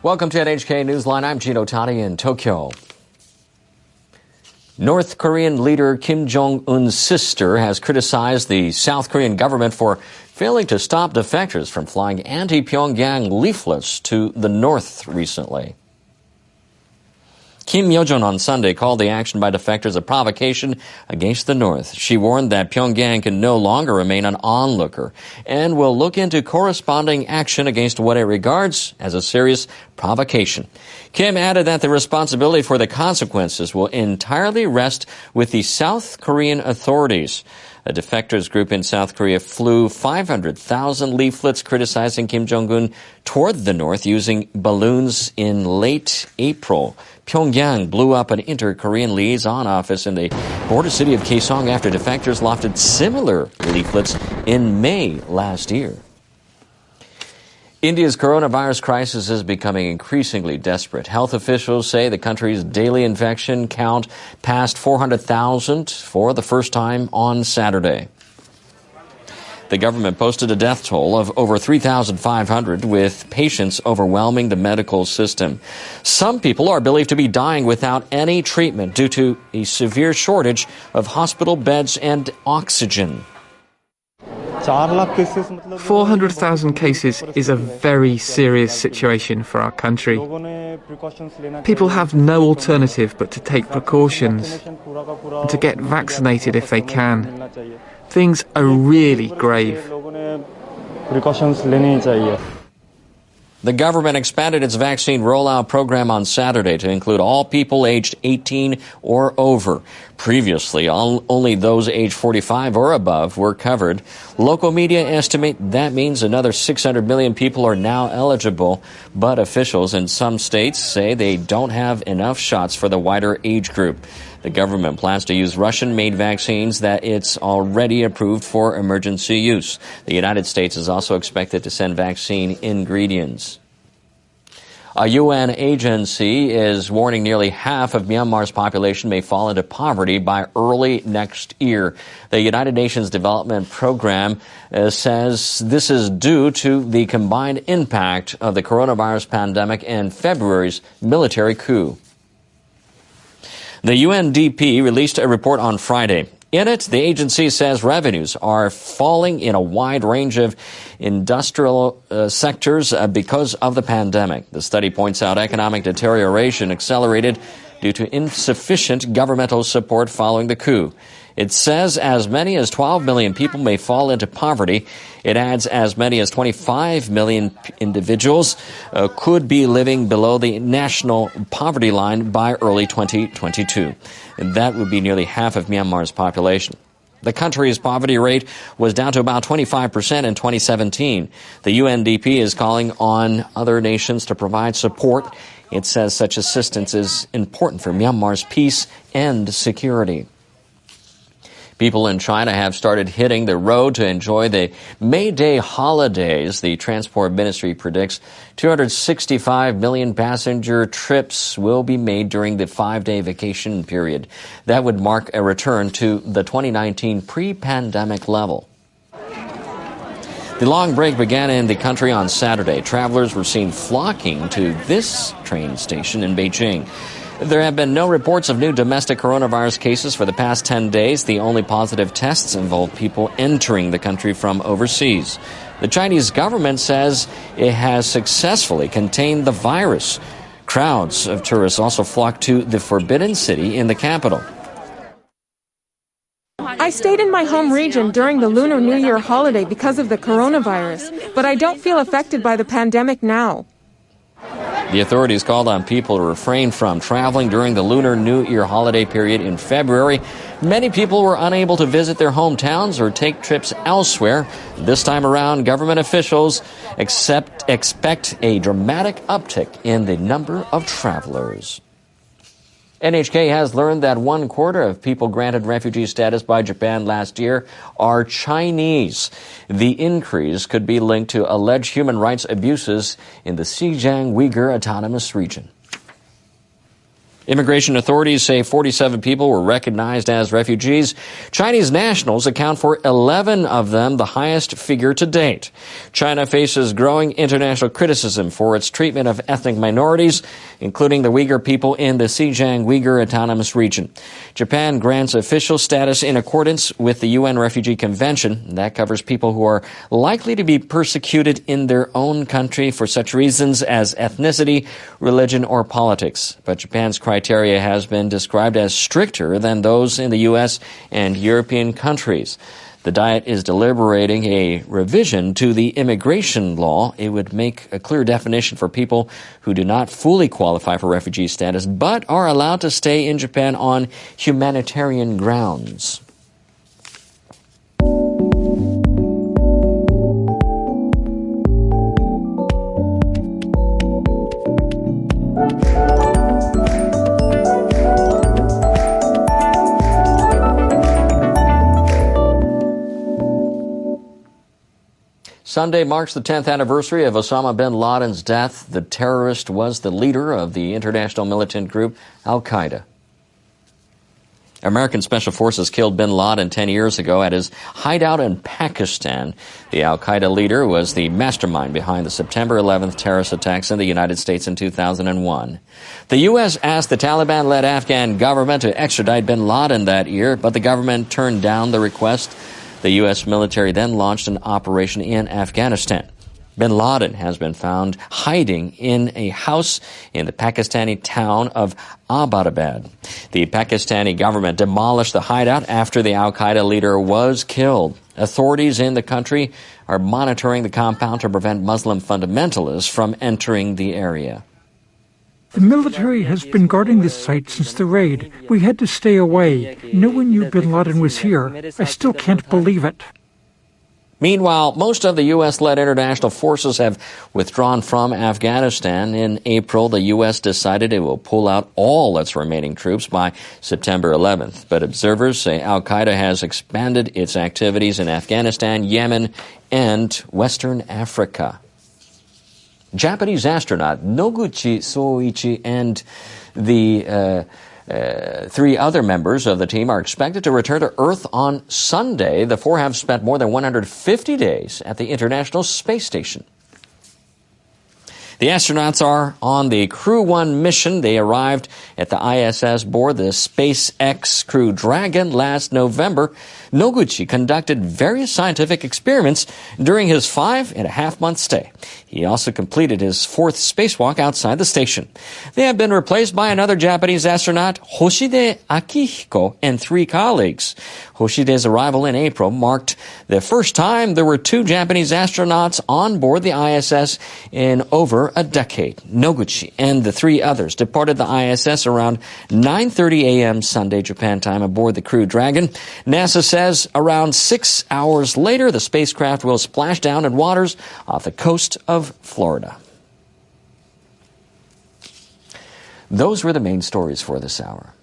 Welcome to NHK Newsline. I'm Gino Tani in Tokyo. North Korean leader Kim Jong-un's sister has criticized the South Korean government for failing to stop defectors from flying anti-Pyongyang leaflets to the north recently. Kim Yo-jong on Sunday called the action by defectors a provocation against the North. She warned that Pyongyang can no longer remain an onlooker and will look into corresponding action against what it regards as a serious provocation. Kim added that the responsibility for the consequences will entirely rest with the South Korean authorities. A defectors group in South Korea flew 500,000 leaflets criticizing Kim Jong-un toward the north using balloons in late April. Pyongyang blew up an inter-Korean liaison office in the border city of Kaesong after defectors lofted similar leaflets in May last year. India's coronavirus crisis is becoming increasingly desperate. Health officials say the country's daily infection count passed 400,000 for the first time on Saturday. The government posted a death toll of over 3,500, with patients overwhelming the medical system. Some people are believed to be dying without any treatment due to a severe shortage of hospital beds and oxygen. 400,000 cases is a very serious situation for our country. People have no alternative but to take precautions and to get vaccinated if they can. Things are really grave. The government expanded its vaccine rollout program on Saturday to include all people aged 18 or over. Previously, only those aged 45 or above were covered. Local media estimate that means another 600 million people are now eligible, but officials in some states say they don't have enough shots for the wider age group. The government plans to use Russian-made vaccines that it's already approved for emergency use. The United States is also expected to send vaccine ingredients. A UN agency is warning nearly half of Myanmar's population may fall into poverty by early next year. The United Nations Development Program says this is due to the combined impact of the coronavirus pandemic and February's military coup. The UNDP released a report on Friday. In it, the agency says revenues are falling in a wide range of industrial sectors because of the pandemic. The study points out economic deterioration accelerated due to insufficient governmental support following the coup. It says as many as 12 million people may fall into poverty. It adds as many as 25 million individuals could be living below the national poverty line by early 2022. And that would be nearly half of Myanmar's population. The country's poverty rate was down to about 25% in 2017. The UNDP is calling on other nations to provide support. It says such assistance is important for Myanmar's peace and security. People in China have started hitting the road to enjoy the May Day holidays. The Transport Ministry predicts 265 million passenger trips will be made during the 5-day vacation period. That would mark a return to the 2019 pre-pandemic level. The long break began in the country on Saturday. Travelers were seen flocking to this train station in Beijing. There have been no reports of new domestic coronavirus cases for the past 10 days. The only positive tests involve people entering the country from overseas. The Chinese government says it has successfully contained the virus. Crowds of tourists also flocked to the Forbidden City in the capital. I stayed in my home region during the Lunar New Year holiday because of the coronavirus, but I don't feel affected by the pandemic now. The authorities called on people to refrain from traveling during the Lunar New Year holiday period in February. Many people were unable to visit their hometowns or take trips elsewhere. This time around, government officials expect a dramatic uptick in the number of travelers. NHK has learned that 1/4 of people granted refugee status by Japan last year are Chinese. The increase could be linked to alleged human rights abuses in the Xinjiang Uyghur Autonomous Region. Immigration authorities say 47 people were recognized as refugees. Chinese nationals account for 11 of them, the highest figure to date. China faces growing international criticism for its treatment of ethnic minorities, including the Uyghur people in the Xinjiang Uyghur Autonomous Region. Japan grants official status in accordance with the UN Refugee Convention. That covers people who are likely to be persecuted in their own country for such reasons as ethnicity, religion, or politics. But Japan's criteria has been described as stricter than those in the U.S. and European countries. The Diet is deliberating a revision to the immigration law. It would make a clear definition for people who do not fully qualify for refugee status but are allowed to stay in Japan on humanitarian grounds. Sunday marks the 10th anniversary of Osama bin Laden's death. The terrorist was the leader of the international militant group Al-Qaeda. American Special Forces killed bin Laden 10 years ago at his hideout in Pakistan. The Al-Qaeda leader was the mastermind behind the September 11th terrorist attacks in the United States in 2001. The U.S. asked the Taliban-led Afghan government to extradite bin Laden that year, but the government turned down the request. The U.S. military then launched an operation in Afghanistan. Bin Laden has been found hiding in a house in the Pakistani town of Abbottabad. The Pakistani government demolished the hideout after the Al-Qaeda leader was killed. Authorities in the country are monitoring the compound to prevent Muslim fundamentalists from entering the area. The military has been guarding this site since the raid. We had to stay away. No one knew bin Laden was here. I still can't believe it. Meanwhile, most of the U.S.-led international forces have withdrawn from Afghanistan. In April, the U.S. decided it will pull out all its remaining troops by September 11th. But observers say Al-Qaeda has expanded its activities in Afghanistan, Yemen, and Western Africa. Japanese astronaut Noguchi Soichi and the three other members of the team are expected to return to Earth on Sunday. The four have spent more than 150 days at the International Space Station. The astronauts are on the Crew 1 mission. They arrived at the ISS aboard the SpaceX Crew Dragon last November. Noguchi conducted various scientific experiments during his 5.5-month stay. He also completed his fourth spacewalk outside the station. They have been replaced by another Japanese astronaut, Hoshide Akihiko, and three colleagues. Hoshide's arrival in April marked the first time there were two Japanese astronauts on board the ISS in over a decade. Noguchi and the three others departed the ISS around 9:30 a.m. Sunday, Japan time, aboard the Crew Dragon. NASA says around 6 hours later, the spacecraft will splash down in waters off the coast of Florida. Those were the main stories for this hour.